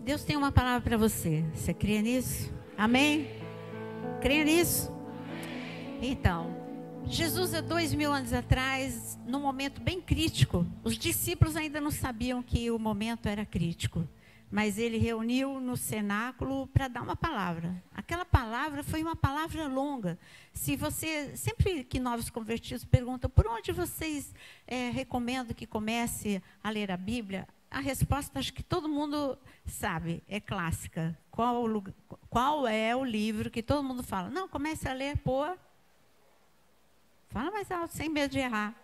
Deus tem uma palavra para você. Você crê nisso? Amém? Crê nisso? Então, Jesus há 2000 anos atrás, num momento bem crítico, os discípulos ainda não sabiam que o momento era crítico, mas ele reuniu no cenáculo para dar uma palavra. Aquela palavra foi uma palavra longa. Se você, sempre que novos convertidos perguntam, por onde vocês recomendam que comece a ler a Bíblia? A resposta, acho que todo mundo sabe, é clássica. Qual é o livro que todo mundo fala? Não, comece a ler por... Fala mais alto, sem medo de errar.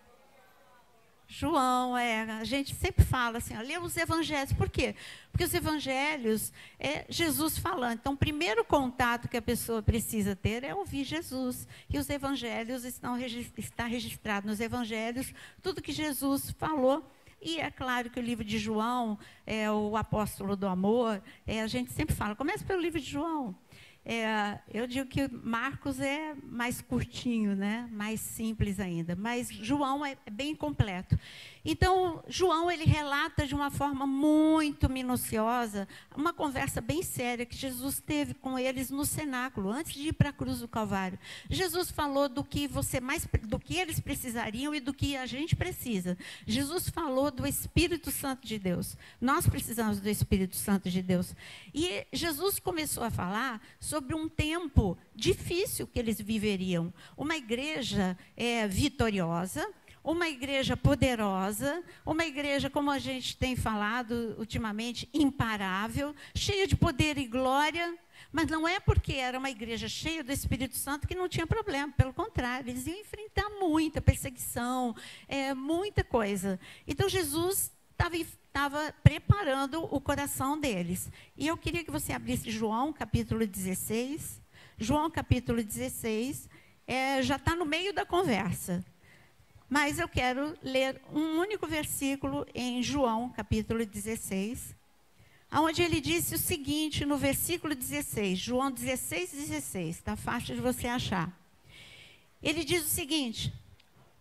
João, a gente sempre fala assim, lê os evangelhos. Por quê? Porque os evangelhos é Jesus falando. Então, o primeiro contato que a pessoa precisa ter é ouvir Jesus. E os evangelhos está registrado nos evangelhos tudo que Jesus falou. E é claro que o livro de João é o apóstolo do amor. A gente sempre fala, começa pelo livro de João. Eu digo que Marcos é mais curtinho, né? Mais simples ainda. Mas João é bem completo. Então, João, ele relata de uma forma muito minuciosa uma conversa bem séria que Jesus teve com eles no cenáculo, antes de ir para a cruz do Calvário. Jesus falou do que eles precisariam e do que a gente precisa. Jesus falou do Espírito Santo de Deus. Nós precisamos do Espírito Santo de Deus. E Jesus começou a falar sobre um tempo difícil que eles viveriam. Uma igreja vitoriosa, uma igreja poderosa, uma igreja, como a gente tem falado ultimamente, imparável, cheia de poder e glória. Mas não é porque era uma igreja cheia do Espírito Santo que não tinha problema. Pelo contrário, eles iam enfrentar muita perseguição, muita coisa. Então, Jesus estava preparando o coração deles. E eu queria que você abrisse João, capítulo 16. João, capítulo 16, já está no meio da conversa. Mas eu quero ler um único versículo em João, capítulo 16, onde ele disse o seguinte, no versículo 16, João 16, 16, está fácil de você achar. Ele diz o seguinte,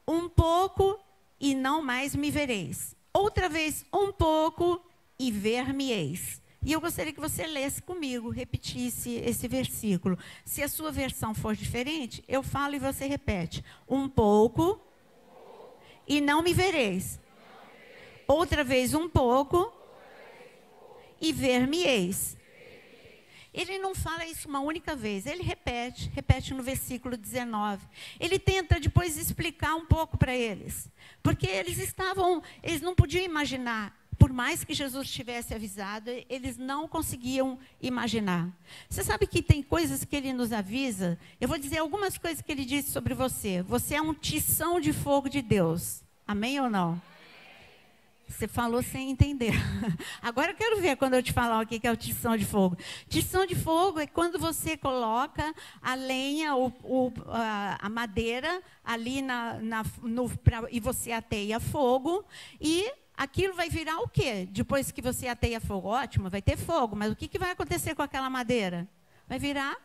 um pouco e não mais me vereis. Outra vez, um pouco e ver-me-eis. E eu gostaria que você lesse comigo, repetisse esse versículo. Se a sua versão for diferente, eu falo e você repete. Um pouco e não me vereis. Outra vez um pouco e ver-me-eis. Ele não fala isso uma única vez, ele repete no versículo 19. Ele tenta depois explicar um pouco para eles. Porque eles não podiam imaginar, por mais que Jesus tivesse avisado, eles não conseguiam imaginar. Você sabe que tem coisas que ele nos avisa? Eu vou dizer algumas coisas que ele disse sobre você. Você é um tição de fogo de Deus. Amém ou não? Você falou sem entender. Agora eu quero ver quando eu te falar o que é o tição de fogo. Tição de fogo é quando você coloca a lenha, a madeira ali e você ateia fogo e aquilo vai virar o quê? Depois que você ateia fogo, ótimo, vai ter fogo, mas o que vai acontecer com aquela madeira? Vai virar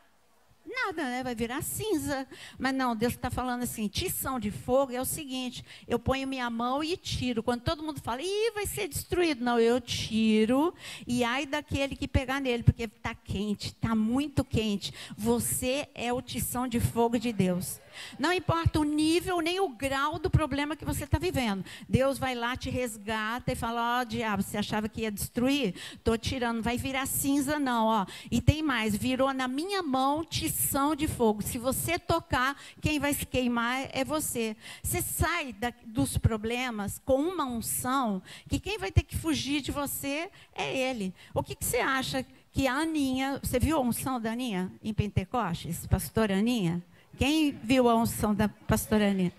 nada, né? Vai virar cinza. Mas não, Deus está falando assim, tição de fogo é o seguinte, eu ponho minha mão e tiro. Quando todo mundo fala, vai ser destruído. Não, eu tiro e ai daquele que pegar nele, porque está quente, está muito quente. Você é o tição de fogo de Deus. Não importa o nível nem o grau do problema que você está vivendo. Deus vai lá, te resgata e fala, diabo, você achava que ia destruir? Estou tirando, vai virar cinza não, E tem mais, virou na minha mão tição de fogo. Se você tocar, quem vai se queimar é você. Você sai dos problemas com uma unção, que quem vai ter que fugir de você é Ele. O que você acha que a Aninha, você viu a unção da Aninha em Pentecostes, pastora Aninha? Quem viu a unção da pastora Aninha?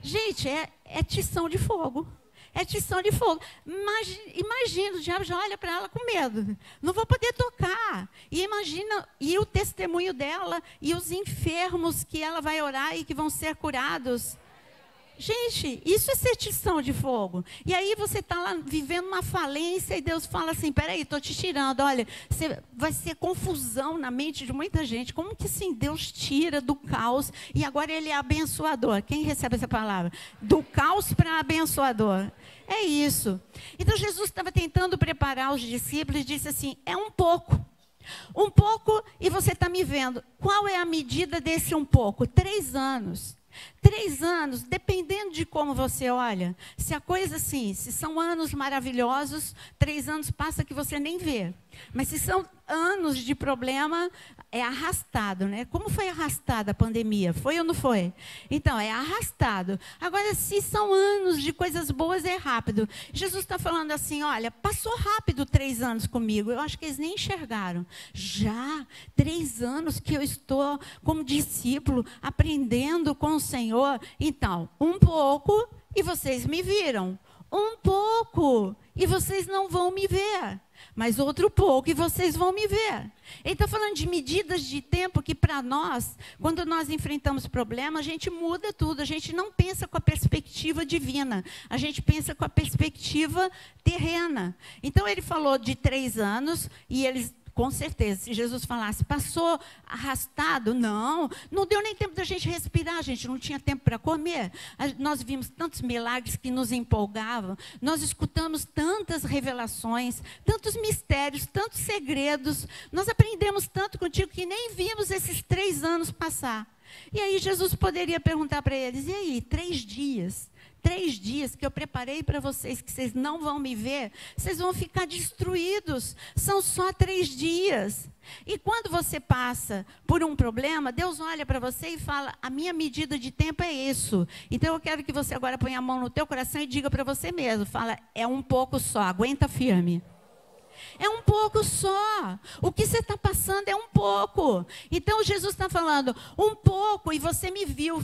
Gente, é tição de fogo. É tição de fogo. Imagina, o diabo já olha para ela com medo. Não vou poder tocar. E imagina, e o testemunho dela, e os enfermos que ela vai orar e que vão ser curados. Gente, isso é ser tição de fogo. E aí você está lá vivendo uma falência e Deus fala assim, peraí, estou te tirando. Olha, vai ser confusão na mente de muita gente. Como que assim Deus tira do caos e agora Ele é abençoador? Quem recebe essa palavra? Do caos para abençoador. É isso. Então Jesus estava tentando preparar os discípulos e disse assim, é um pouco. Um pouco e você está me vendo. Qual é a medida desse um pouco? 3 anos. 3 anos, dependendo de como você olha. Se a coisa assim, se são anos maravilhosos, 3 anos passa que você nem vê. Mas se são anos de problema, é arrastado, né? Como foi arrastada a pandemia? Foi ou não foi? Então, é arrastado. Agora, se são anos de coisas boas, é rápido. Jesus está falando assim, olha, passou rápido 3 anos comigo. Eu acho que eles nem enxergaram. Já 3 anos que eu estou como discípulo, aprendendo com o Senhor. Então, um pouco e vocês me viram. Um pouco e vocês não vão me ver. Mas outro pouco e vocês vão me ver. Ele está falando de medidas de tempo que para nós, quando nós enfrentamos problemas, a gente muda tudo. A gente não pensa com a perspectiva divina. A gente pensa com a perspectiva terrena. Então ele falou de 3 anos e eles... Com certeza, se Jesus falasse, passou arrastado, não deu nem tempo da gente respirar, a gente não tinha tempo para comer. Nós vimos tantos milagres que nos empolgavam, nós escutamos tantas revelações, tantos mistérios, tantos segredos, nós aprendemos tanto contigo que nem vimos esses 3 anos passar. E aí Jesus poderia perguntar para eles, e aí, 3 dias? 3 dias que eu preparei para vocês, que vocês não vão me ver, vocês vão ficar destruídos. São só 3 dias. E quando você passa por um problema, Deus olha para você e fala, a minha medida de tempo é isso. Então eu quero que você agora ponha a mão no teu coração e diga para você mesmo, fala, é um pouco só, aguenta firme. É um pouco só. O que você está passando é um pouco. Então Jesus está falando, um pouco, e você me viu,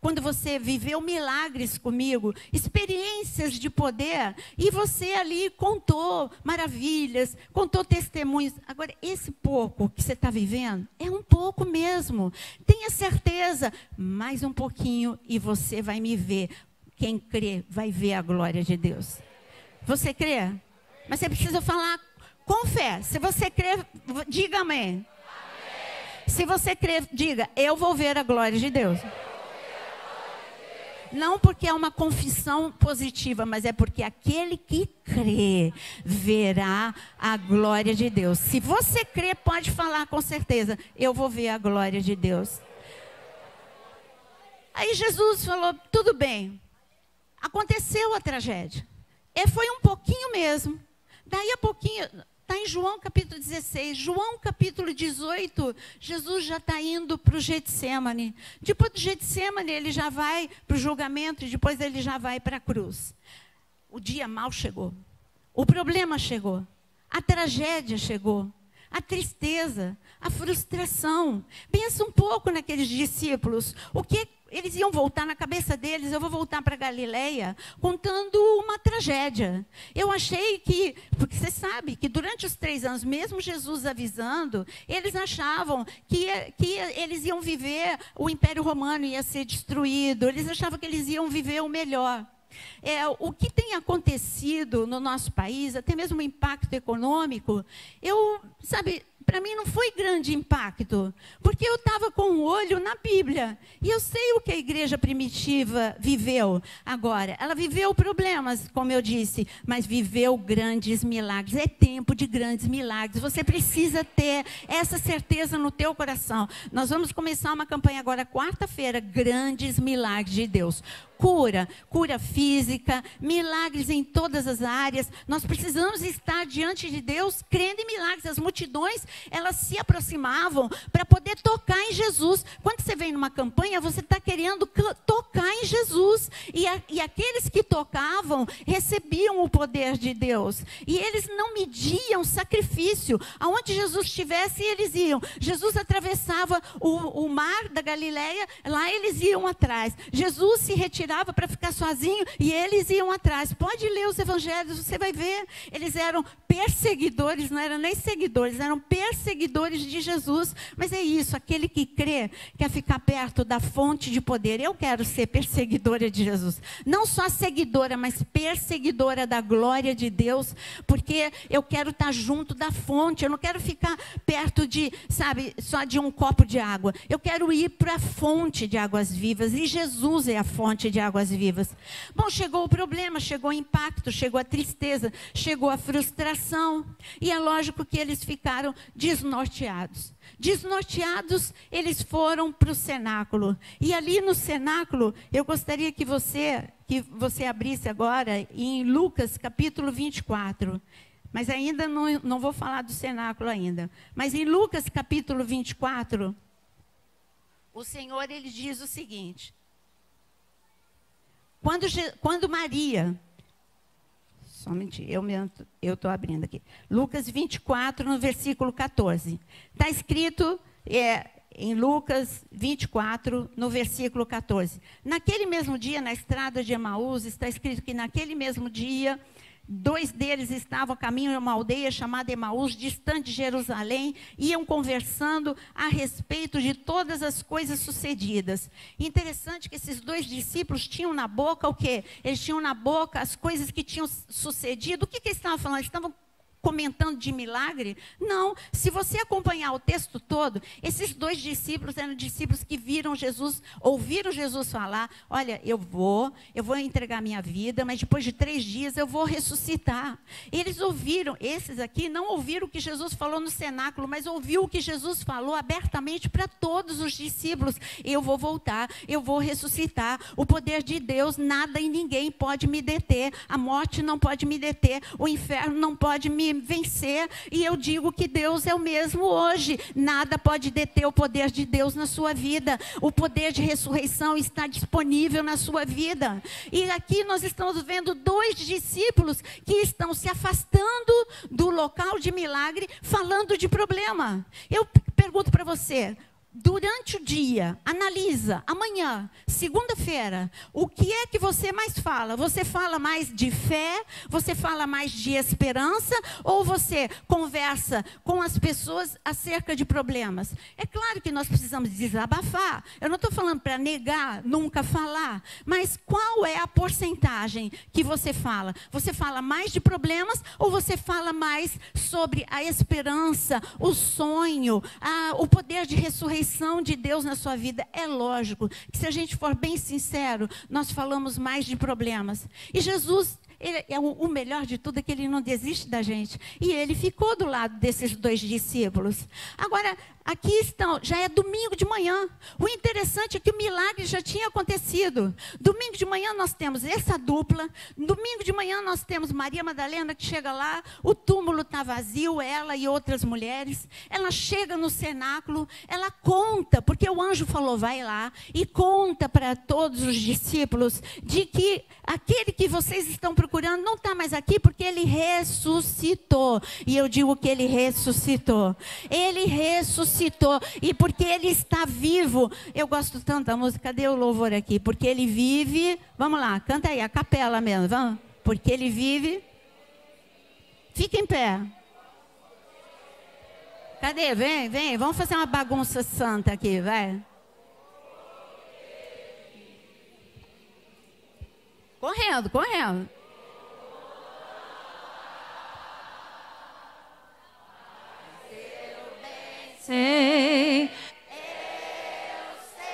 quando você viveu milagres comigo, experiências de poder, e você ali contou maravilhas, contou testemunhos. Agora, esse pouco que você está vivendo, é um pouco mesmo. Tenha certeza, mais um pouquinho e você vai me ver. Quem crê vai ver a glória de Deus. Você crê? Mas você precisa falar com fé. Se você crê, diga amém. Amém. Se você crê, diga, eu vou ver a glória de Deus. Não porque é uma confissão positiva, mas é porque aquele que crê verá a glória de Deus. Se você crê, pode falar com certeza, eu vou ver a glória de Deus. Aí Jesus falou, tudo bem, aconteceu a tragédia. Foi um pouquinho mesmo. Daí a pouquinho, está em João capítulo 16, João capítulo 18, Jesus já está indo para o Getsemane. Depois do Getsemane, ele já vai para o julgamento e depois ele já vai para a cruz. O dia mau chegou, o problema chegou, a tragédia chegou, a tristeza, a frustração. Pensa um pouco naqueles discípulos, o que eles iam voltar na cabeça deles, eu vou voltar para Galileia contando uma tragédia. Eu achei que, porque você sabe que durante os 3 anos, mesmo Jesus avisando, eles achavam que eles iam viver, o Império Romano ia ser destruído, eles achavam que eles iam viver o melhor. O que tem acontecido no nosso país, até mesmo o impacto econômico, para mim não foi grande impacto, porque eu estava com o olho na Bíblia, e eu sei o que a igreja primitiva viveu. Agora, ela viveu problemas, como eu disse, mas viveu grandes milagres. É tempo de grandes milagres. Você precisa ter essa certeza no teu coração. Nós vamos começar uma campanha agora, quarta-feira, grandes milagres de Deus. Cura física, milagres em todas as áreas. Nós precisamos estar diante de Deus crendo em milagres. As multidões, elas se aproximavam para poder tocar em Jesus. Quando você vem numa campanha, você está querendo tocar em Jesus. E aqueles que tocavam recebiam o poder de Deus. E eles não mediam sacrifício. Aonde Jesus estivesse, eles iam. Jesus atravessava o mar da Galileia, lá eles iam atrás. Jesus se retirava tirava para ficar sozinho e eles iam atrás. Pode ler os evangelhos, você vai ver. Eles eram perseguidores, não eram nem seguidores, eram perseguidores de Jesus. Mas é isso, aquele que crê quer ficar perto da fonte de poder. Eu quero ser perseguidora de Jesus. Não só seguidora, mas perseguidora da glória de Deus, porque eu quero estar junto da fonte. Eu não quero ficar perto de, sabe, só de um copo de água. Eu quero ir para a fonte de águas vivas. E Jesus é a fonte de águas vivas. Bom, chegou o problema, chegou o impacto, chegou a tristeza, chegou a frustração. E é lógico que eles ficaram desnorteados. Desnorteados, eles foram para o cenáculo. E ali no cenáculo, eu gostaria que você abrisse agora em Lucas capítulo 24. Mas ainda não vou falar do cenáculo ainda. Mas em Lucas capítulo 24, o Senhor, ele diz o seguinte. Quando Maria... Somente eu estou abrindo aqui. Lucas 24, no versículo 14. Está escrito em Lucas 24, no versículo 14. Naquele mesmo dia, na estrada de Emaús, está escrito que naquele mesmo dia, 2 deles estavam a caminho de uma aldeia chamada Emaús, distante de Jerusalém, iam conversando a respeito de todas as coisas sucedidas. Interessante que esses 2 discípulos tinham na boca o quê? Eles tinham na boca as coisas que tinham sucedido. O que eles estavam falando? Eles estavam comentando de milagre? Não. Se você acompanhar o texto todo, esses 2 discípulos eram discípulos que viram Jesus, ouviram Jesus falar, olha, eu vou entregar minha vida, mas depois de 3 dias eu vou ressuscitar. Eles ouviram, esses aqui não ouviram o que Jesus falou no cenáculo, mas ouviu o que Jesus falou abertamente para todos os discípulos. Eu vou voltar, eu vou ressuscitar. O poder de Deus, nada e ninguém pode me deter. A morte não pode me deter. O inferno não pode me vencer. E eu digo que Deus é o mesmo hoje. Nada pode deter o poder de Deus na sua vida. O poder de ressurreição está disponível na sua vida. E aqui nós estamos vendo 2 discípulos que estão se afastando do local de milagre, falando de problema. Eu pergunto para você, durante o dia, analisa, amanhã, segunda-feira, o que é que você mais fala? Você fala mais de fé? Você fala mais de esperança? Ou você conversa com as pessoas acerca de problemas? É claro que nós precisamos desabafar. Eu não estou falando para negar, nunca falar. Mas qual é a porcentagem que você fala? Você fala mais de problemas ou você fala mais sobre a esperança, o sonho, o poder de ressurreição de Deus na sua vida? É lógico que, se a gente for bem sincero, nós falamos mais de problemas. E Jesus, o melhor de tudo é que ele não desiste da gente. E ele ficou do lado desses 2 discípulos. Agora, aqui estão, já é domingo de manhã. O interessante é que o milagre já tinha acontecido. Domingo de manhã nós temos essa dupla. Domingo de manhã nós temos Maria Madalena, que chega lá, o túmulo está vazio, ela e outras mulheres. Ela chega no cenáculo, ela conta, porque o anjo falou, vai lá, e conta para todos os discípulos de que aquele que vocês estão procurando não está mais aqui, porque ele ressuscitou. E eu digo que ele ressuscitou. Ele ressuscitou. E porque ele está vivo. Eu gosto tanto da música. Cadê o louvor aqui? Porque ele vive. Vamos lá, canta aí, a capela mesmo. Vamos. Porque ele vive. Fica em pé. Cadê? Vem. Vamos fazer uma bagunça santa aqui, vai. Correndo. Sei, eu sei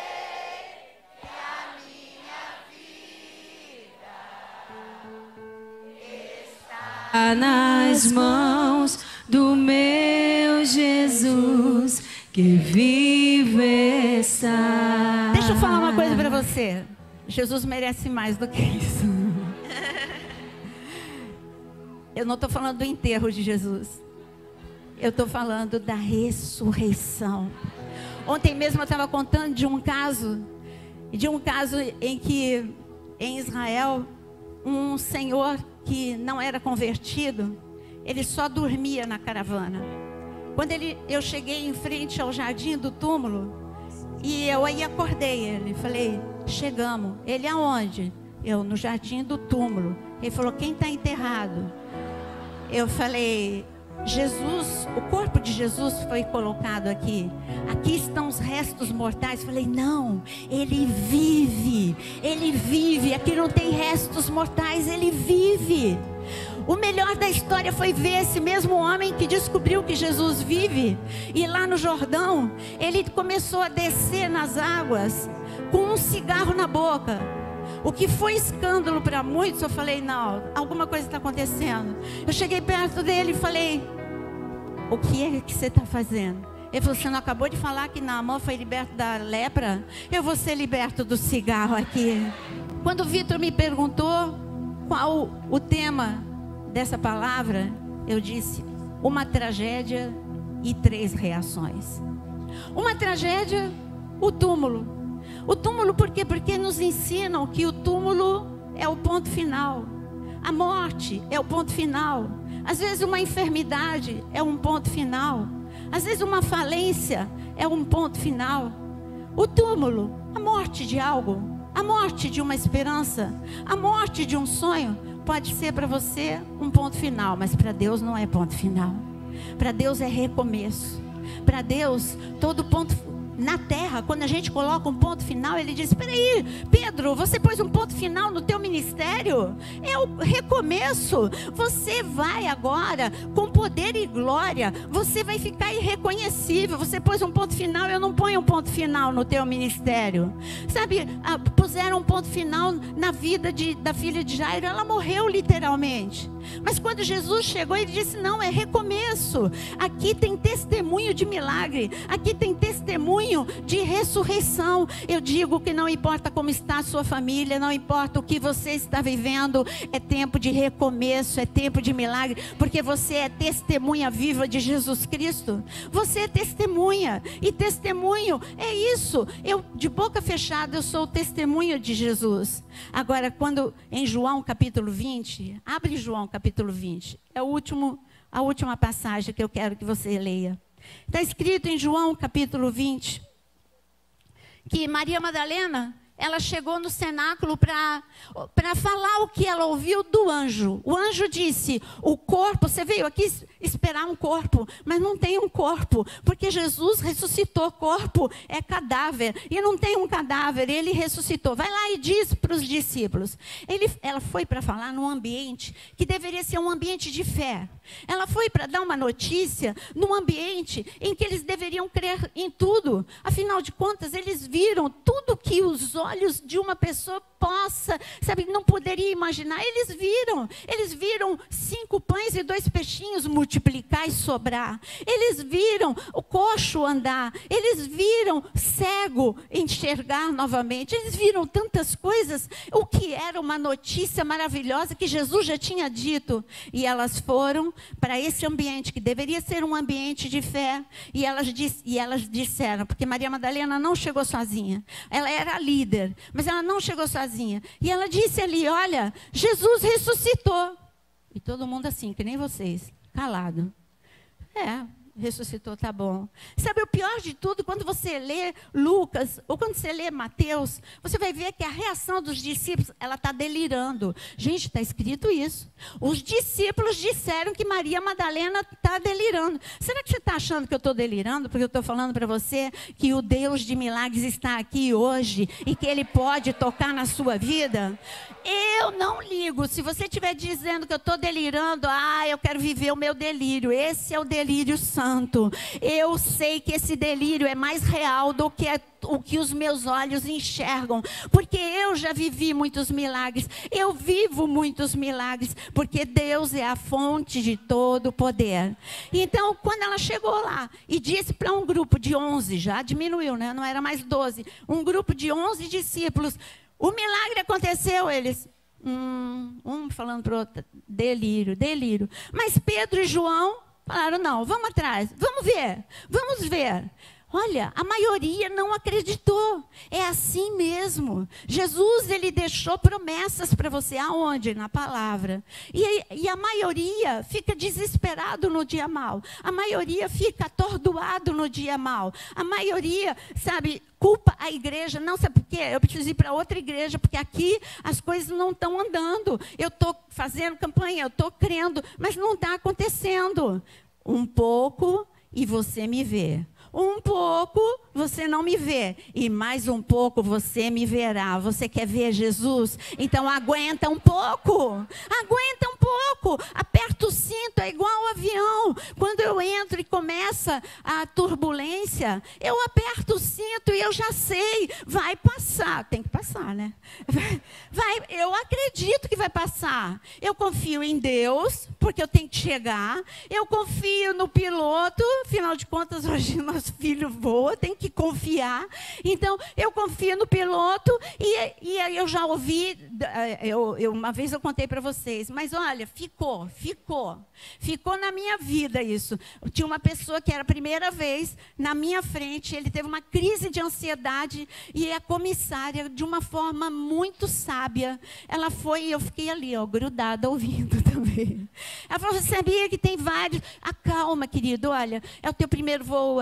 que a minha vida está nas mãos do meu Jesus, que vive está. Deixa eu falar uma coisa para você. Jesus merece mais do que isso. Eu não estou falando do enterro de Jesus. Eu estou falando da ressurreição. Ontem mesmo eu estava contando de um caso em que, em Israel, um senhor que não era convertido, ele só dormia na caravana. Quando eu cheguei em frente ao jardim do túmulo, e eu aí acordei ele, falei, Chegamos. Ele aonde? Eu, no jardim do túmulo. Ele falou, quem está enterrado? Eu falei, Jesus, o corpo de Jesus foi colocado aqui. Aqui estão os restos mortais. Falei, não, ele vive. Aqui não tem restos mortais, ele vive. O melhor da história foi ver esse mesmo homem que descobriu que Jesus vive. E lá no Jordão, ele começou a descer nas águas com um cigarro na boca. O que foi escândalo para muitos, eu falei, não, alguma coisa está acontecendo. Eu cheguei perto dele e falei, o que é que você está fazendo? Ele falou, você não acabou de falar que Naamã foi liberto da lepra? Eu vou ser liberto do cigarro aqui. Quando o Vitor me perguntou qual o tema dessa palavra, eu disse, uma tragédia e 3 reações. Uma tragédia, o túmulo. O túmulo por quê? Porque nos ensinam que o túmulo é o ponto final. A morte é o ponto final. Às vezes uma enfermidade é um ponto final. Às vezes uma falência é um ponto final. O túmulo, a morte de algo, a morte de uma esperança, a morte de um sonho, pode ser para você um ponto final, mas para Deus não é ponto final. Para Deus é recomeço. Para Deus, todo ponto na terra, quando a gente coloca um ponto final, ele diz, espera aí, Pedro, você pôs um ponto final no teu ministério? É o recomeço. Você vai agora com poder e glória. Você vai ficar irreconhecível. Você pôs um ponto final, eu não ponho um ponto final no teu ministério. Sabe, puseram um ponto final na vida da filha de Jairo. Ela morreu literalmente. Mas quando Jesus chegou, ele disse, não, é recomeço. Aqui tem testemunho de milagre. Aqui tem testemunho de ressurreição. Eu digo que não importa como está a sua família, não importa o que você está vivendo, é tempo de recomeço, é tempo de milagre, porque você é testemunha viva de Jesus Cristo. Você é testemunha, e testemunho é isso. Eu, de boca fechada, eu sou o testemunho de Jesus. Agora, quando em João capítulo 20, abre João capítulo 20, é a última passagem que eu quero que você leia. Está escrito em João capítulo 20, que Maria Madalena, ela chegou no cenáculo para falar o que ela ouviu do anjo. O anjo disse, o corpo, você veio aqui esperar um corpo, mas não tem um corpo, porque Jesus ressuscitou. Corpo é cadáver, e não tem um cadáver, ele ressuscitou. Vai lá e diz para os discípulos. Ela foi para falar num ambiente que deveria ser um ambiente de fé. Ela foi para dar uma notícia num ambiente em que eles deveriam crer em tudo. Afinal de contas, eles viram tudo que os olhos de uma pessoa não poderia imaginar. Eles viram 5 pães e 2 peixinhos multiplicar e sobrar. Eles viram o coxo andar. Eles viram cego enxergar novamente. Eles viram tantas coisas, o que era uma notícia maravilhosa que Jesus já tinha dito. E elas foram para esse ambiente que deveria ser um ambiente de fé. E elas disseram, porque Maria Madalena não chegou sozinha. Ela era líder, mas ela não chegou sozinha. E ela disse ali, olha, Jesus ressuscitou. E todo mundo assim, que nem vocês, calado. Ressuscitou, tá bom. Sabe o pior de tudo? Quando você lê Lucas, ou quando você lê Mateus, você vai ver que a reação dos discípulos, ela está delirando. Gente, está escrito isso. Os discípulos disseram que Maria Madalena está delirando. Será que você está achando que eu estou delirando? Porque eu estou falando para você que o Deus de milagres está aqui hoje e que Ele pode tocar na sua vida? Eu não ligo. Se você estiver dizendo que eu estou delirando, eu quero viver o meu delírio. Esse é o delírio santo. Eu sei que esse delírio é mais real do que o que os meus olhos enxergam, porque eu já vivi muitos milagres, eu vivo muitos milagres, porque Deus é a fonte de todo poder. Então, quando ela chegou lá e disse para um grupo de 11, já diminuiu, né? Não era mais 12, um grupo de 11 discípulos, o milagre aconteceu, eles... um falando para o outro, delírio. Mas Pedro e João falaram, não, vamos atrás, vamos ver. Olha, a maioria não acreditou. É assim mesmo. Jesus, ele deixou promessas para você. Aonde? Na palavra. E a maioria fica desesperado no dia mau. A maioria fica atordoado no dia mau. A maioria, sabe, culpa a igreja. Não, sabe por quê? Eu preciso ir para outra igreja, porque aqui as coisas não estão andando. Eu estou fazendo campanha, eu estou crendo, mas não está acontecendo. Um pouco e você me vê. Um pouco você não me vê, e mais um pouco você me verá. Você quer ver Jesus? Então aguenta um pouco, aguenta um pouco, aperta o cinto, é igual ao avião. Quando eu entro e começa a turbulência, eu aperto o cinto e eu já sei, vai passar. Tem que passar, né? Eu acredito que vai passar. Eu confio em Deus, porque eu tenho que chegar. Eu confio no piloto, afinal de contas hoje nosso filho voa, tem que confiar. Então, eu confio no piloto e aí eu já ouvi, uma vez eu contei para vocês, mas olha, ficou na minha vida isso. Tinha uma pessoa que era a primeira vez na minha frente, ele teve uma crise de ansiedade e a comissária, de uma forma muito sábia, ela foi e eu fiquei ali, ó, grudada, ouvindo também. Ela falou, você sabia que tem vários? Acalma, querido, olha, é o teu primeiro voo,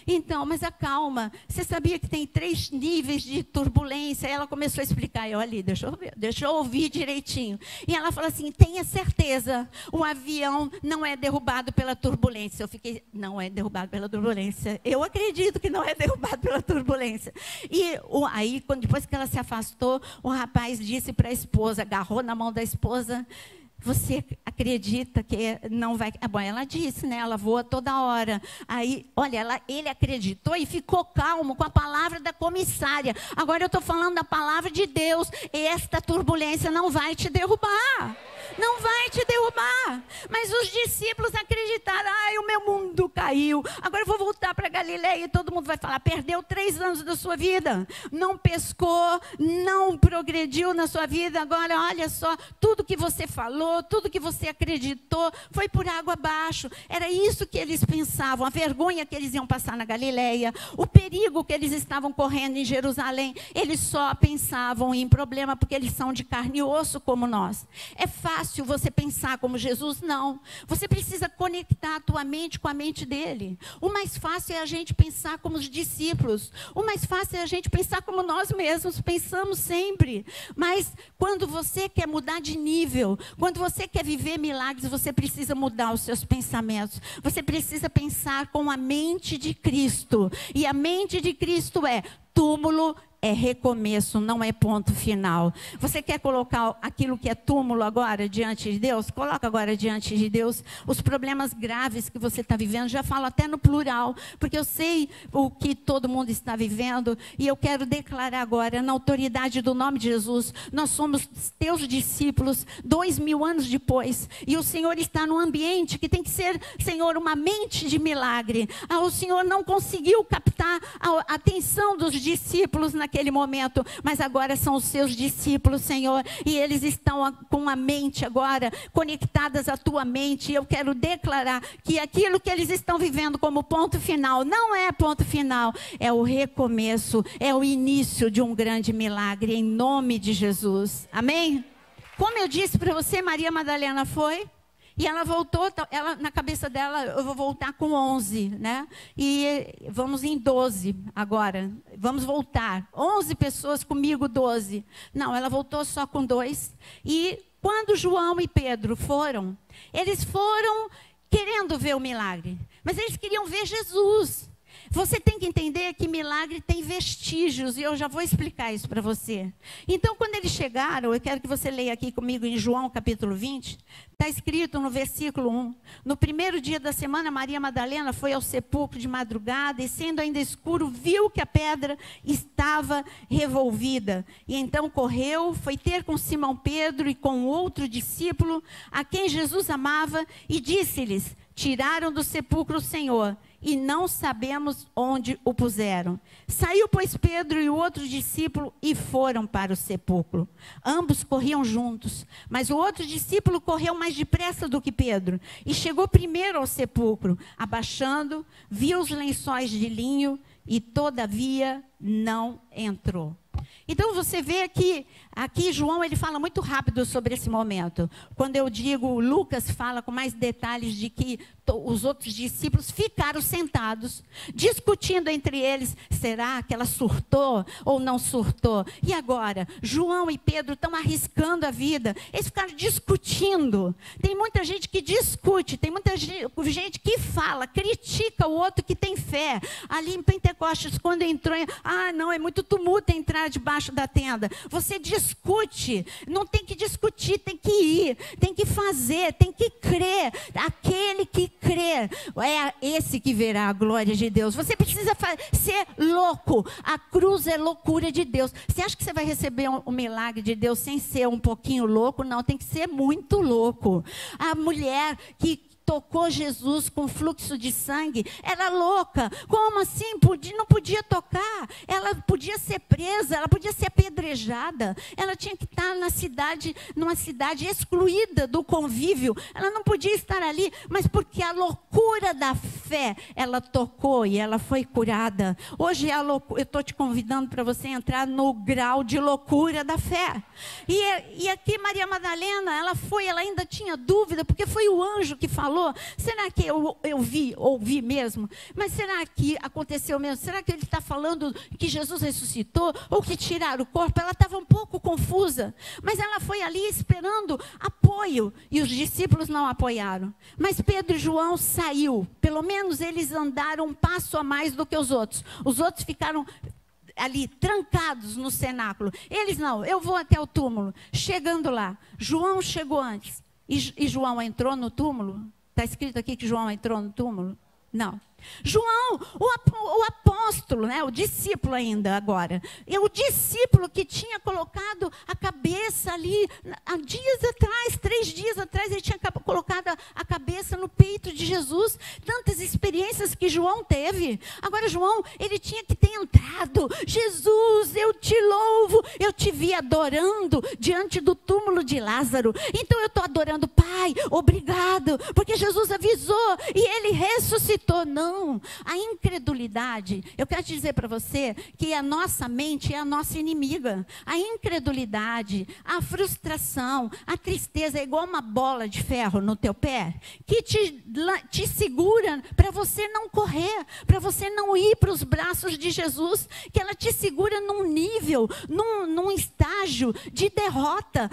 Então, mas acalma. Você sabia que tem 3 níveis de turbulência? Ela começou a explicar. Eu ali, deixa eu ouvir direitinho. E ela falou assim, tenha certeza, o avião não é derrubado pela turbulência. Eu fiquei, não é derrubado pela turbulência. Eu acredito que não é derrubado pela turbulência. E aí, depois que ela se afastou, o rapaz disse para a esposa, agarrou na mão da esposa, você acredita que não vai... Bom, ela disse, né? Ela voa toda hora. Aí, olha, ele acreditou e ficou calmo com a palavra da comissária. Agora eu estou falando da palavra de Deus. Esta turbulência não vai te derrubar. Não vai te derrubar. Mas os discípulos acreditaram. Ai, o meu mundo caiu. Agora eu vou voltar para Galileia e todo mundo vai falar, perdeu 3 anos da sua vida. Não pescou, não progrediu na sua vida. Agora, olha só, tudo que você falou, tudo que você acreditou, foi por água abaixo. Era isso que eles pensavam, a vergonha que eles iam passar na Galileia, o perigo que eles estavam correndo em Jerusalém. Eles só pensavam em problema, porque eles são de carne e osso como nós. É fácil você pensar como Jesus? Não. Você precisa conectar a tua mente com a mente dele. O mais fácil é a gente pensar como os discípulos. O mais fácil é a gente pensar como nós mesmos pensamos sempre. Mas quando você quer mudar de nível, quando você quer viver milagres, você precisa mudar os seus pensamentos. Você precisa pensar com a mente de Cristo. E a mente de Cristo é túmulo, é recomeço, não é ponto final. Você quer colocar aquilo que é túmulo agora diante de Deus? Coloca agora diante de Deus os problemas graves que você está vivendo. Já falo até no plural, porque eu sei o que todo mundo está vivendo. E eu quero declarar agora, na autoridade do nome de Jesus, nós somos teus discípulos 2000 anos depois. E o Senhor está num ambiente que tem que ser, Senhor, uma mente de milagre. O Senhor não conseguiu captar a atenção dos discípulos naquele momento, mas agora são os seus discípulos, Senhor, e eles estão com a mente agora conectadas à tua mente. E eu quero declarar que aquilo que eles estão vivendo como ponto final, não é ponto final, é o recomeço, é o início de um grande milagre, em nome de Jesus, amém? Como eu disse para você, Maria Madalena foi, e ela voltou, na cabeça dela, eu vou voltar com 11, né? E vamos em 12 agora, vamos voltar. 11 pessoas comigo, 12. Não, ela voltou só com 2. E quando João e Pedro foram, eles foram querendo ver o milagre, mas eles queriam ver Jesus. Você tem que entender que milagre tem vestígios, e eu já vou explicar isso para você. Então, quando eles chegaram, eu quero que você leia aqui comigo em João capítulo 20, está escrito no versículo 1, no primeiro dia da semana, Maria Madalena foi ao sepulcro de madrugada, e sendo ainda escuro, viu que a pedra estava revolvida. E então correu, foi ter com Simão Pedro e com outro discípulo, a quem Jesus amava, e disse-lhes, tiraram do sepulcro o Senhor, e não sabemos onde o puseram. Saiu, pois, Pedro e o outro discípulo e foram para o sepulcro. Ambos corriam juntos, mas o outro discípulo correu mais depressa do que Pedro e chegou primeiro ao sepulcro. Abaixando, viu os lençóis de linho e, todavia, não entrou. Então você vê aqui João ele fala muito rápido sobre esse momento. Quando eu digo, Lucas fala com mais detalhes de que os outros discípulos ficaram sentados, discutindo entre eles, será que ela surtou ou não surtou? E agora, João e Pedro estão arriscando a vida, eles ficaram discutindo. Tem muita gente que discute, tem muita gente que fala, critica o outro que tem fé. Ali em Pentecostes, quando entrou, não, é muito tumulto entrar debaixo da tenda. Você discute, não tem que discutir, tem que ir, tem que fazer, tem que crer. Aquele que crer é esse que verá a glória de Deus. Você precisa ser louco. A cruz é loucura de Deus. Você acha que você vai receber um milagre de Deus sem ser um pouquinho louco? Não, tem que ser muito louco. A mulher que tocou Jesus com fluxo de sangue, era louca. Como assim? Não podia tocar. Ela podia ser presa, ela podia ser apedrejada. Ela tinha que estar numa cidade excluída do convívio. Ela não podia estar ali, mas porque a loucura da fé, ela tocou e ela foi curada. Hoje eu estou te convidando para você entrar no grau de loucura da fé. E aqui Maria Madalena, ela ainda tinha dúvida, porque foi o anjo que falou. Será que eu ouvi mesmo? Mas será que aconteceu mesmo? Será que ele está falando que Jesus ressuscitou? Ou que tiraram o corpo? Ela estava um pouco confusa. Mas ela foi ali esperando apoio. E os discípulos não apoiaram. Mas Pedro e João saiu. Pelo menos eles andaram um passo a mais do que os outros. Os outros ficaram ali, trancados no cenáculo. Eles não, eu vou até o túmulo. Chegando lá, João chegou antes. E João entrou no túmulo? Está escrito aqui que João entrou no túmulo? Não. João, o apóstolo, né, o discípulo ainda agora. É o discípulo que tinha colocado a cabeça ali, há dias atrás, 3 dias atrás, ele tinha colocado a cabeça no peito de Jesus. Tantas experiências que João teve. Agora João, ele tinha que ter entrado. Jesus, eu te louvo. Eu te vi adorando diante do túmulo de Lázaro. Então eu estou adorando, Pai, obrigado. Porque Jesus avisou e ele ressuscitou. Não. A incredulidade, eu quero te dizer para você que a nossa mente é a nossa inimiga. A incredulidade, a frustração, a tristeza é igual uma bola de ferro no teu pé, que te segura para você não correr, para você não ir para os braços de Jesus, que ela te segura num nível, num estágio de derrota.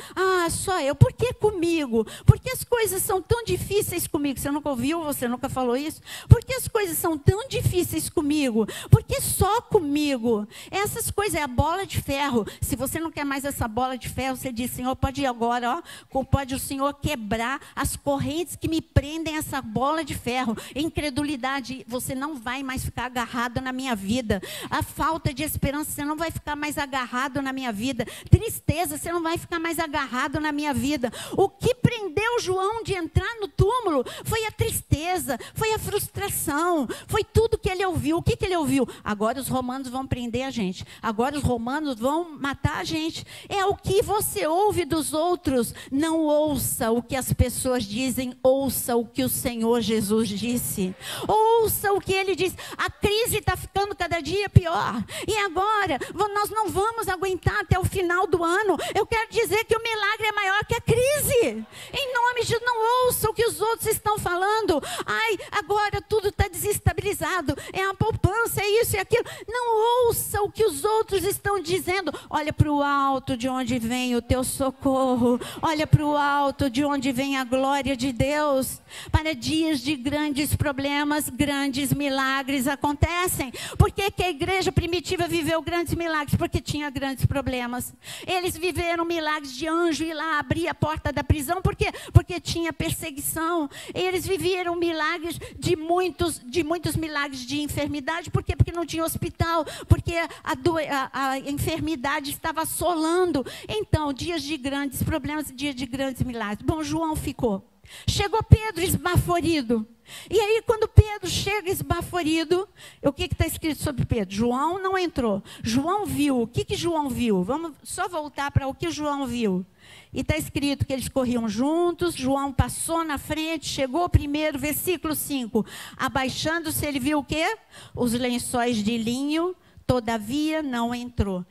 Só eu, por que comigo? Porque as coisas são tão difíceis comigo. Você nunca ouviu, você nunca falou isso? Porque as coisas são tão difíceis comigo, porque só comigo. Essas coisas é a bola de ferro. Se você não quer mais essa bola de ferro, você diz, Senhor, pode ir agora, pode o Senhor quebrar as correntes que me prendem a essa bola de ferro. Incredulidade, você não vai mais ficar agarrado na minha vida. A falta de esperança, você não vai ficar mais agarrado na minha vida. Tristeza, você não vai ficar mais agarrado na minha vida. O que prendeu João de entrar no túmulo foi a tristeza, foi a frustração, foi tudo que ele ouviu. O que ele ouviu? Agora os romanos vão prender a gente. Agora os romanos vão matar a gente. É o que você ouve dos outros. Não ouça o que as pessoas dizem. Ouça o que o Senhor Jesus disse. Ouça o que ele diz. A crise está ficando cada dia pior. E agora, nós não vamos aguentar até o final do ano. Eu quero dizer que o milagre é maior que a crise. Em nome de Deus, não ouça o que os outros estão falando. Agora tudo está desestabilizado, é a poupança, é isso e aquilo. Não ouça o que os outros estão dizendo. Olha para o alto de onde vem o teu socorro. Olha para o alto de onde vem a glória de Deus. Para dias de grandes problemas, grandes milagres acontecem. Por que a igreja primitiva viveu grandes milagres? Porque tinha grandes problemas. Eles viveram milagres de anjo ir lá abrir a porta da prisão. Por quê? Porque tinha perseguição. Eles viveram milagres de muitos milagres de enfermidade. Por quê? Porque não tinha hospital, porque a enfermidade estava assolando. Então, dias de grandes problemas, dias de grandes milagres. Bom, João ficou. Chegou Pedro esbaforido. E aí, quando Pedro chega esbaforido, o que está escrito sobre Pedro? João não entrou. João viu. O que João viu? Vamos só voltar para o que João viu. E está escrito que eles corriam juntos, João passou na frente, chegou primeiro, versículo 5. Abaixando-se, ele viu o quê? Os lençóis de linho. Todavia não entrou.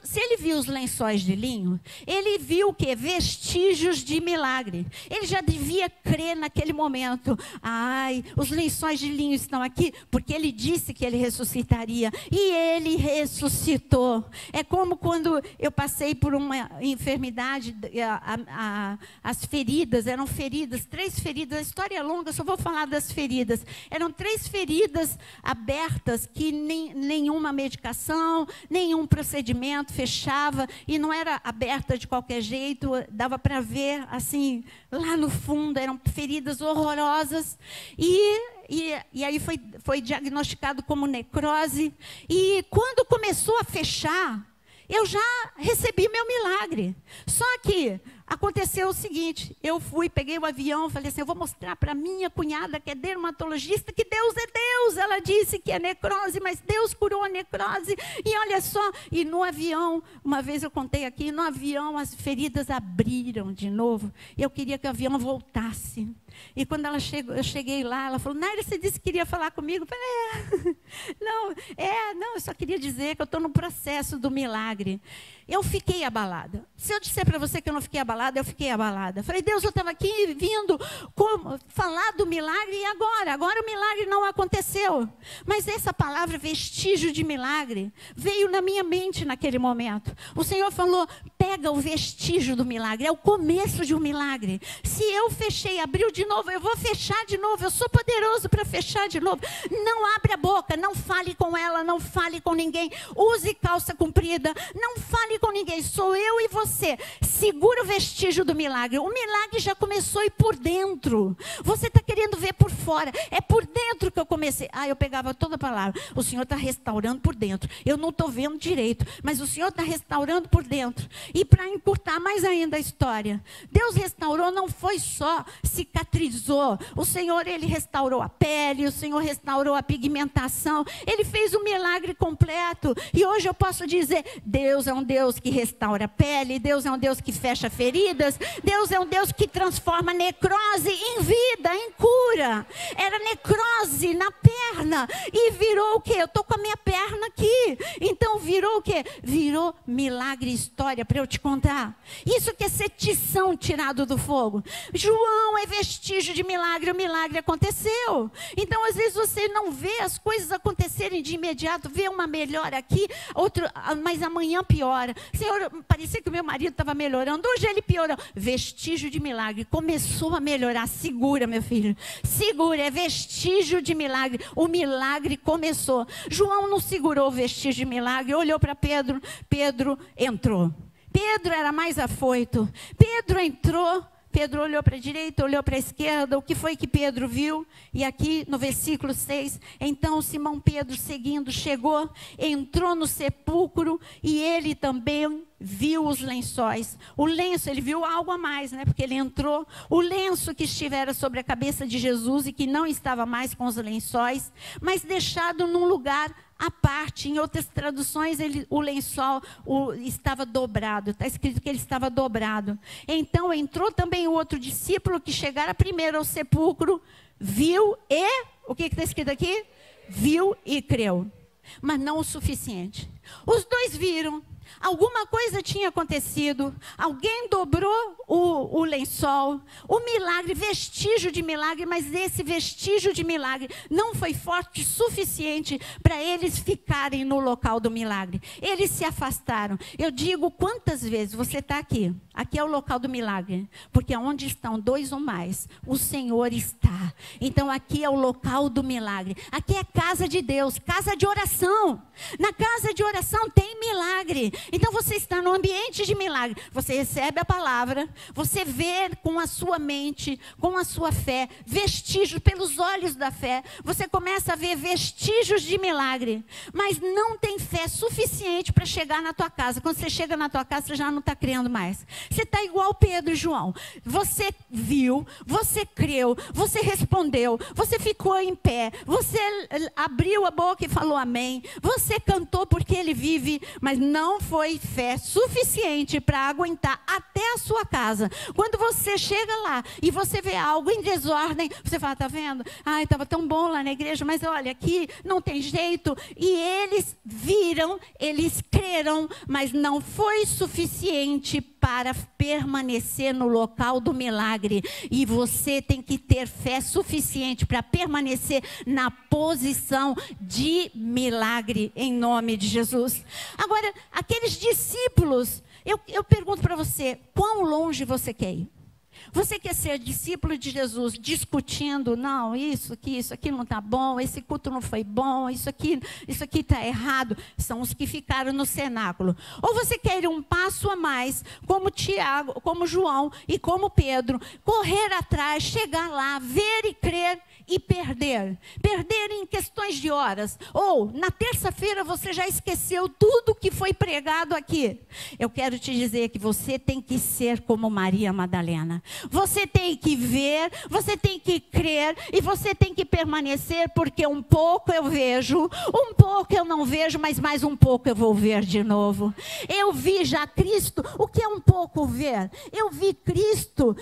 Se ele viu os lençóis de linho, ele viu o quê? Vestígios de milagre. Ele já devia crer naquele momento. Ai, os lençóis de linho estão aqui, porque ele disse que ele ressuscitaria. E ele ressuscitou. É como quando eu passei por uma enfermidade, as feridas, eram feridas, 3 feridas, a história é longa, só vou falar das feridas. Eram 3 feridas abertas que nenhuma medicação, nenhum procedimento fechava e não era aberta de qualquer jeito, dava para ver assim, lá no fundo, eram feridas horrorosas e aí foi diagnosticado como necrose e quando começou a fechar, eu já recebi meu milagre, só que aconteceu o seguinte, eu peguei o avião, falei assim, eu vou mostrar para minha cunhada, que é dermatologista, que Deus é Deus. Ela disse que é necrose, mas Deus curou a necrose. E olha só, e no avião, uma vez eu contei aqui, no avião as feridas abriram de novo. E eu queria que o avião voltasse. E quando eu cheguei lá, ela falou, Naira, você disse que queria falar comigo? Eu falei, não, eu só queria dizer que eu estou no processo do milagre. Eu fiquei abalada. Se eu disser para você que eu não fiquei abalada, eu fiquei abalada. Falei, Deus, eu estava aqui vindo falar do milagre e agora o milagre não aconteceu. Mas essa palavra vestígio de milagre veio na minha mente naquele momento. O Senhor falou, pega o vestígio do milagre, é o começo de um milagre. Se eu fechei, abriu de novo, eu vou fechar de novo, eu sou poderoso para fechar de novo. Não abre a boca, não fale com ela, não fale com ninguém, use calça comprida, não fale com ninguém, sou eu e você. Segura o vestígio do milagre. O milagre já começou e por dentro. Você está querendo ver por fora. É por dentro que eu comecei. Eu pegava toda a palavra. O Senhor está restaurando por dentro. Eu não estou vendo direito, mas o Senhor está restaurando por dentro. E para encurtar mais ainda a história, Deus restaurou, não foi só cicatrizou. O Senhor, Ele restaurou a pele, o Senhor restaurou a pigmentação. Ele fez um milagre completo. E hoje eu posso dizer, Deus é um Deus que restaura a pele, Deus é um Deus que fecha feridas, Deus é um Deus que transforma necrose em vida, em cura. Era necrose na perna e virou o quê? Eu estou com a minha perna aqui. Então virou o quê? Virou milagre, história para eu te contar. Isso que é ser tição tirado do fogo. João é vestígio de milagre, o milagre aconteceu. Então às vezes você não vê as coisas acontecerem de imediato, vê uma melhora aqui, mas amanhã piora. Senhor, parecia que o meu marido estava melhorando, hoje ele piorou. Vestígio de milagre, começou a melhorar. Segura, meu filho, segura, é vestígio de milagre. O milagre começou. João não segurou o vestígio de milagre, olhou para Pedro, Pedro entrou. Pedro era mais afoito. Pedro entrou. Pedro olhou para a direita, olhou para a esquerda. O que foi que Pedro viu? E aqui no versículo 6, então Simão Pedro seguindo chegou, entrou no sepulcro e ele também viu os lençóis. O lenço, ele viu algo a mais, né? Porque ele entrou. O lenço que estivera sobre a cabeça de Jesus e que não estava mais com os lençóis, mas deixado num lugar à parte. Em outras traduções, o lençol estava dobrado. Está escrito que ele estava dobrado. Então entrou também o outro discípulo que chegara primeiro ao sepulcro, viu e... O que está escrito aqui? Viu e creu. Mas não o suficiente. Os dois viram. Alguma coisa tinha acontecido, alguém dobrou o lençol, o milagre, vestígio de milagre, mas esse vestígio de milagre não foi forte o suficiente para eles ficarem no local do milagre. Eles se afastaram. Eu digo, quantas vezes você está aqui? Aqui é o local do milagre, porque onde estão 2 ou mais, o Senhor está. Então aqui é o local do milagre. Aqui é casa de Deus, casa de oração. Na casa de oração tem milagre. Então você está no ambiente de milagre. Você recebe a palavra, você vê com a sua mente, com a sua fé, vestígios pelos olhos da fé. Você começa a ver vestígios de milagre, mas não tem fé suficiente para chegar na tua casa. Quando você chega na tua casa, você já não está crendo mais. Você está igual Pedro e João. Você viu, você creu, você respondeu, você ficou em pé, você abriu a boca e falou amém. Você cantou porque ele vive, mas não foi fé suficiente para aguentar até a sua casa. Quando você chega lá e você vê algo em desordem, você fala, tá vendo? Ai, estava tão bom lá na igreja, mas olha, aqui não tem jeito. E eles viram, eles creram, mas não foi suficiente para permanecer no local do milagre. E você tem que ter fé suficiente para permanecer na posição de milagre, em nome de Jesus. Agora, aqueles discípulos, eu pergunto para você, quão longe você quer ir? Você quer ser discípulo de Jesus discutindo, não, isso aqui não está bom, esse culto não foi bom, isso aqui está errado. São os que ficaram no cenáculo. Ou você quer ir um passo a mais, como Tiago, como João e como Pedro, correr atrás, chegar lá, ver e crer e perder. Perder em questões de horas. Ou, na terça-feira, você já esqueceu tudo que foi pregado aqui. Eu quero te dizer que você tem que ser como Maria Madalena. Você tem que ver, você tem que crer e você tem que permanecer, porque um pouco eu vejo, um pouco eu não vejo, mas mais um pouco eu vou ver de novo. Eu vi já Cristo. O que é um pouco ver? Eu vi Cristo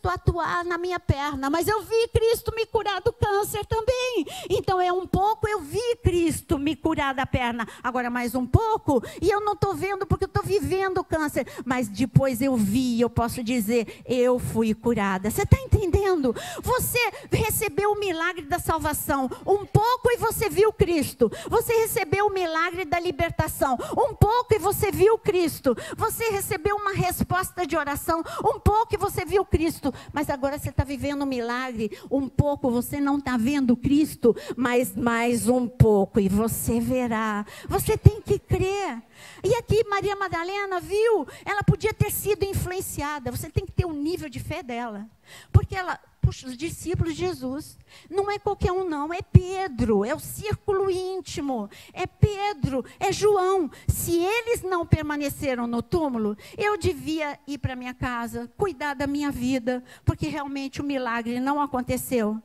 atuar na minha perna, mas eu vi Cristo me curar do câncer também. Então é um pouco, eu vi Cristo me curar da perna, agora mais um pouco, e eu não estou vendo porque eu estou vivendo o câncer, mas depois eu vi, eu posso dizer, eu fui curada. Você está entendendo? Você recebeu o milagre da salvação, um pouco e você viu Cristo. Você recebeu o milagre da libertação, um pouco e você viu Cristo. Você recebeu uma resposta de oração, um pouco e você viu Cristo. Mas agora você está vivendo um milagre, um pouco você não está vendo Cristo, mas mais um pouco e você verá. Você tem que crer. E aqui Maria Madalena viu, ela podia ter sido influenciada. Você tem que ter o nível de fé dela, porque ela, puxa, os discípulos de Jesus, não é qualquer um não, é Pedro, é o círculo íntimo, é Pedro, é João. Se eles não permaneceram no túmulo, eu devia ir para minha casa, cuidar da minha vida, porque realmente o milagre não aconteceu.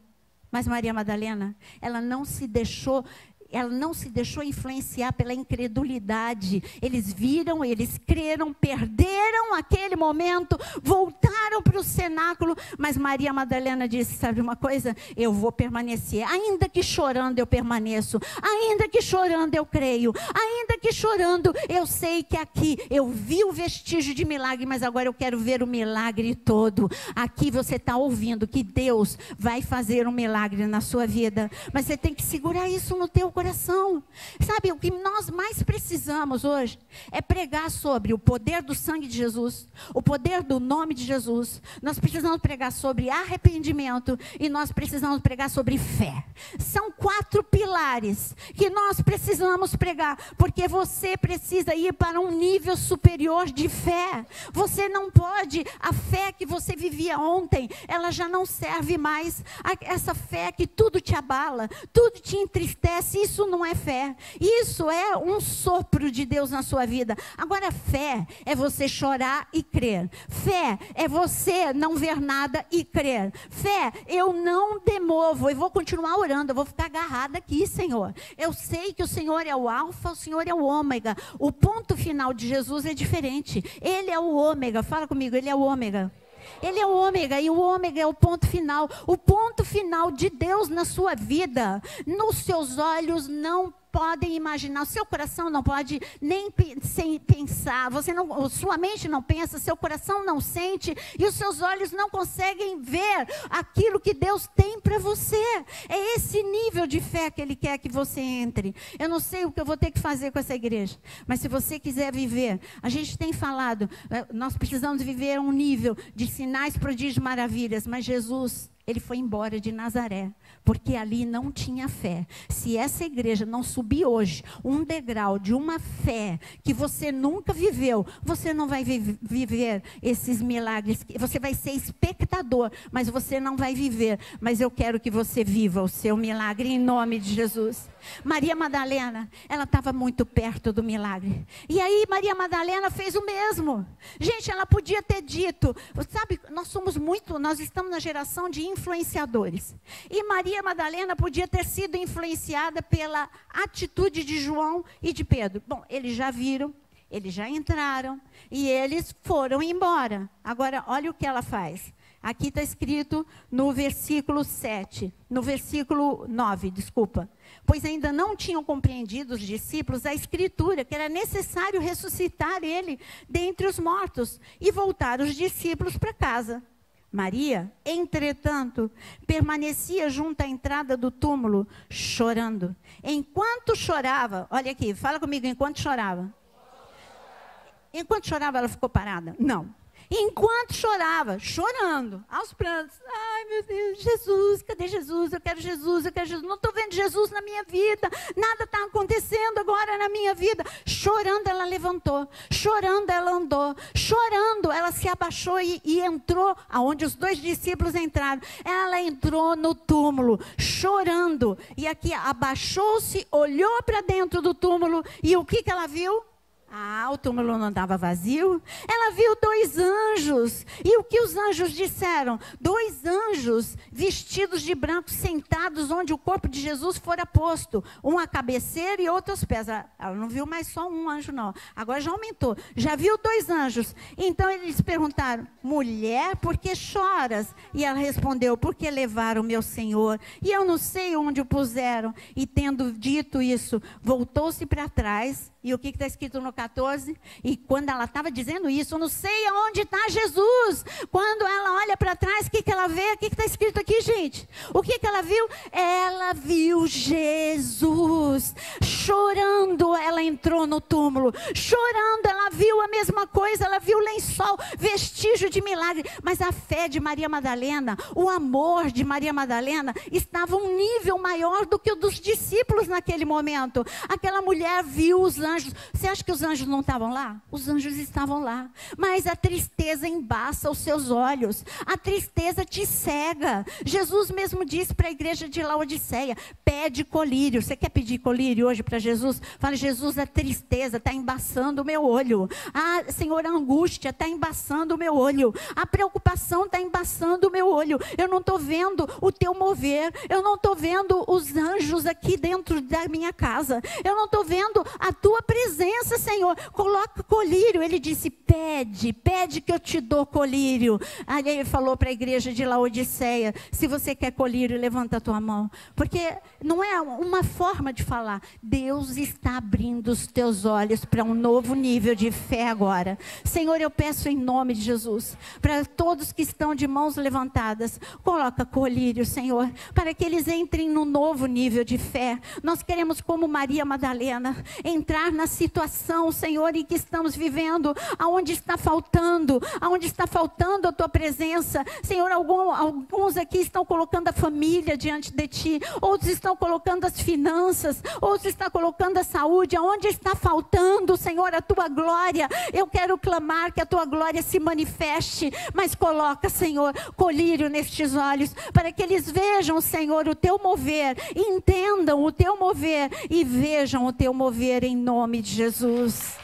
Mas Maria Madalena, ela não se deixou influenciar pela incredulidade. Eles viram, eles creram, perderam aquele momento, voltaram para o cenáculo, mas Maria Madalena disse, sabe uma coisa? Eu vou permanecer, ainda que chorando eu permaneço, ainda que chorando eu creio, ainda que chorando eu sei que aqui eu vi o vestígio de milagre, mas agora eu quero ver o milagre todo. Aqui você está ouvindo que Deus vai fazer um milagre na sua vida, mas você tem que segurar isso no teu coração. Sabe, o que nós mais precisamos hoje é pregar sobre o poder do sangue de Jesus, o poder do nome de Jesus. Nós precisamos pregar sobre arrependimento e nós precisamos pregar sobre fé. São 4 pilares que nós precisamos pregar, porque você precisa ir para um nível superior de fé. Você não pode, a fé que você vivia ontem, ela já não serve mais. Essa fé que tudo te abala, tudo te entristece, isso não é fé. Isso é um sopro de Deus na sua vida. Agora, fé é você chorar e crer. Fé é você não ver nada e crer. Fé, eu não demovo, eu vou continuar orando, eu vou ficar agarrada aqui, Senhor. Eu sei que o Senhor é o alfa, o Senhor é o ômega. O ponto final de Jesus é diferente. Ele é o ômega. Fala comigo, ele é o ômega. Ele é o ômega, e o ômega é o ponto final. O ponto final de Deus na sua vida. Nos seus olhos não podem imaginar, o seu coração não pode nem pensar, sua mente não pensa, seu coração não sente, e os seus olhos não conseguem ver aquilo que Deus tem para você. É esse nível de fé que Ele quer que você entre. Eu não sei o que eu vou ter que fazer com essa igreja, mas se você quiser viver, a gente tem falado, nós precisamos viver um nível de sinais, prodígios, maravilhas, mas Jesus Ele foi embora de Nazaré, porque ali não tinha fé. Se essa igreja não subir hoje um degrau de uma fé que você nunca viveu, você não vai viver esses milagres. Você vai ser espectador, mas você não vai viver. Mas eu quero que você viva o seu milagre em nome de Jesus. Maria Madalena, ela estava muito perto do milagre. E aí Maria Madalena fez o mesmo. Gente, ela podia ter dito, sabe, nós estamos na geração de influenciadores. E Maria Madalena podia ter sido influenciada pela atitude de João e de Pedro. Bom, eles já viram, eles já entraram e eles foram embora. Agora, olha o que ela faz. Aqui está escrito no versículo 9, desculpa. Pois ainda não tinham compreendido os discípulos a escritura, que era necessário ressuscitar ele dentre os mortos e voltar os discípulos para casa. Maria, entretanto, permanecia junto à entrada do túmulo, chorando. Enquanto chorava, olha aqui, fala comigo, enquanto chorava. Enquanto chorava, ela ficou parada? Não. Enquanto chorava, chorando, aos prantos. Ai, meu Deus, Jesus, cadê Jesus? Eu quero Jesus, eu quero Jesus. Não estou vendo Jesus na minha vida. Nada está acontecendo agora na minha vida. Chorando, ela levantou. Chorando, ela andou. Chorando, ela se abaixou e entrou aonde os 2 discípulos entraram. Ela entrou no túmulo, chorando. E aqui abaixou-se, olhou para dentro do túmulo. E o que ela viu? O túmulo não estava vazio. Ela viu 2 anjos. E o que os anjos disseram? 2 anjos vestidos de branco, sentados onde o corpo de Jesus fora posto. Um à cabeceira e outro aos pés. Ela não viu mais só um anjo, não. Agora já aumentou. Já viu 2 anjos. Então eles perguntaram, mulher, por que choras? E ela respondeu, porque levaram o meu Senhor. E eu não sei onde o puseram. E tendo dito isso, voltou-se para trás. E o que está escrito no 14? E quando ela estava dizendo isso, eu não sei aonde está Jesus. Quando ela olha para trás, o que ela vê? O que está escrito aqui, gente? O que ela viu? Ela viu Jesus. Chorando, ela entrou no túmulo. Chorando, ela viu a mesma coisa. Ela viu o lençol, vestígio de milagre. Mas a fé de Maria Madalena, o amor de Maria Madalena, estava um nível maior do que o dos discípulos naquele momento. Aquela mulher viu os anjos. Você acha que os anjos não estavam lá? Os anjos estavam lá. Mas a tristeza embaça os seus olhos. A tristeza te cega. Jesus mesmo disse para a igreja de Laodiceia, pede colírio. Você quer pedir colírio hoje para Jesus? Fala, Jesus, a tristeza está embaçando o meu olho. Senhor, a angústia está embaçando o meu olho. A preocupação está embaçando o meu olho. Eu não estou vendo o teu mover. Eu não estou vendo os anjos aqui dentro da minha casa. Eu não estou vendo a tua presença, Senhor. Coloca colírio. Ele disse, pede que eu te dou colírio. Aí ele falou para a igreja de Laodiceia, se você quer colírio, levanta a tua mão. Porque não é uma forma de falar. Deus está abrindo os teus olhos para um novo nível de fé agora. Senhor, eu peço em nome de Jesus, para todos que estão de mãos levantadas, coloca colírio, Senhor, para que eles entrem no novo nível de fé. Nós queremos, como Maria Madalena, entrar na situação, Senhor, em que estamos vivendo, aonde está faltando a tua presença. Senhor, alguns aqui estão colocando a família diante de ti, outros estão colocando as finanças, outros estão colocando a saúde, aonde está faltando, Senhor, a tua glória. Eu quero clamar que a tua glória se manifeste, mas coloca, Senhor, colírio nestes olhos, para que eles vejam, Senhor, o teu mover, entendam o teu mover e vejam o teu mover em nome de Jesus.